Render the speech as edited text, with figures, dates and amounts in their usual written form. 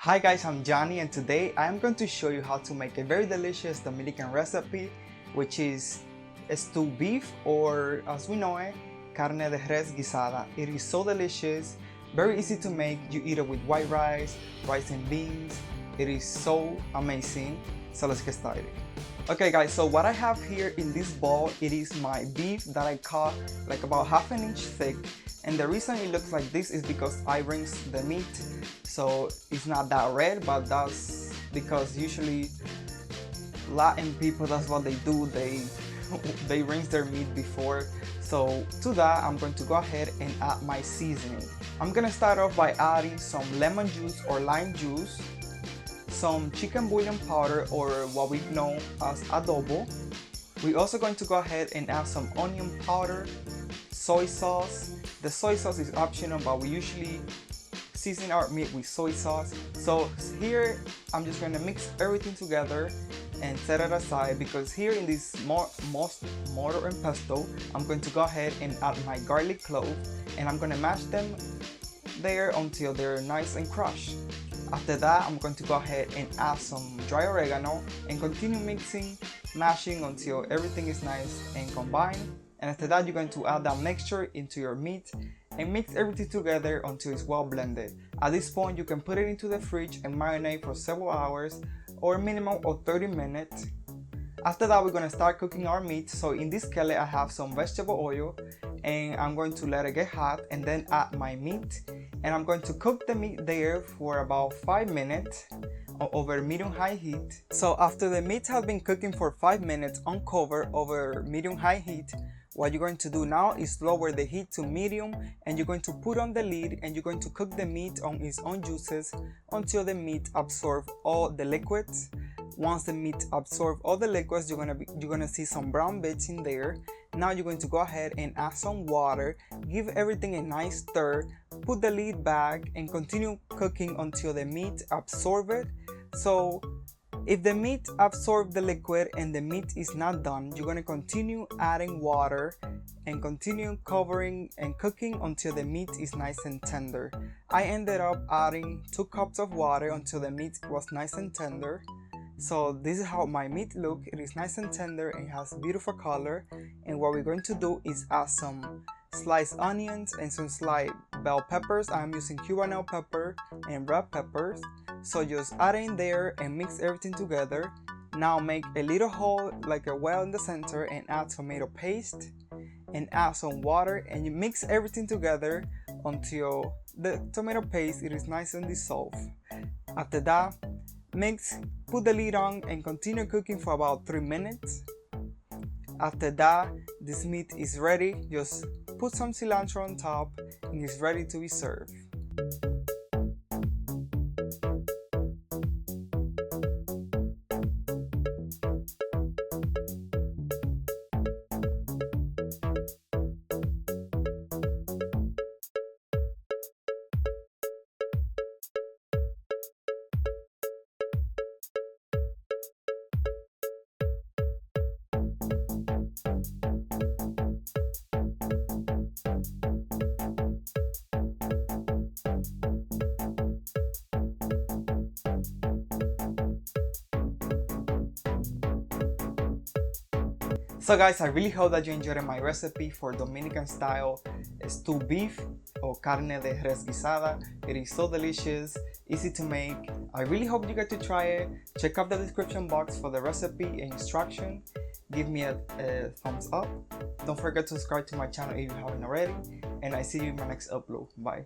Hi guys, I'm Johnny and today I am going to show you how to make a very delicious Dominican recipe, which is stewed beef, or as we know it, carne de res guisada. It is so delicious, very easy to make. You eat it with white rice and beans. It is so amazing. So let's get started. Okay guys, so what I have here in this bowl, it is my beef that I cut like about half an inch thick. And the reason it looks like this is because I rinse the meat, so it's not that red, but that's because usually Latin people, that's what they do, they rinse their meat before. So to that, I'm going to go ahead and add my seasoning. I'm gonna start off by adding some lemon juice or lime juice, some chicken bouillon powder, or what we know as adobo. We're also going to go ahead and add some onion powder, soy sauce. The soy sauce is optional, but we usually season our meat with soy sauce. So here I'm just going to mix everything together and set it aside, because here in this mortar and pestle, I'm going to go ahead and add my garlic clove, and I'm going to mash them there until they're nice and crushed. After that, I'm going to go ahead and add some dry oregano and continue mixing, mashing until everything is nice and combined. And after that, you're going to add that mixture into your meat and mix everything together until it's well blended. At this point, you can put it into the fridge and marinate for several hours or a minimum of 30 minutes. After that, we're going to start cooking our meat. So in this skillet, I have some vegetable oil, and I'm going to let it get hot and then add my meat. And I'm going to cook the meat there for about 5 minutes over medium-high heat. So after the meat has been cooking for 5 minutes on cover over medium-high heat, what you're going to do now is lower the heat to medium, and you're going to put on the lid, and you're going to cook the meat on its own juices until the meat absorbs all the liquids. Once the meat absorbs all the liquids, you're gonna see some brown bits in there. Now you're going to go ahead and add some water, give everything a nice stir, put the lid back, and continue cooking until the meat absorbs it. So if the meat absorbs the liquid and the meat is not done, you're going to continue adding water and continue covering and cooking until the meat is nice and tender. I ended up adding 2 cups of water until the meat was nice and tender. So this is how my meat looks. It is nice and tender and has beautiful color. And what we're going to do is add some sliced onions and some sliced bell peppers. I'm using Cubano pepper and red peppers. So just add it in there and mix everything together. Now make a little hole, like a well in the center, and add tomato paste and add some water, and you mix everything together until the tomato paste is nice and dissolved. After that, mix, put the lid on, and continue cooking for about 3 minutes. After that, this meat is ready. Just put some cilantro on top and it's ready to be served. So guys, I really hope that you enjoyed my recipe for Dominican style stewed beef or carne de res guisada. It is so delicious, easy to make. I really hope you get to try it. Check out the description box for the recipe and instruction. Give me a thumbs up. Don't forget to subscribe to my channel if you haven't already. And I see you in my next upload. Bye.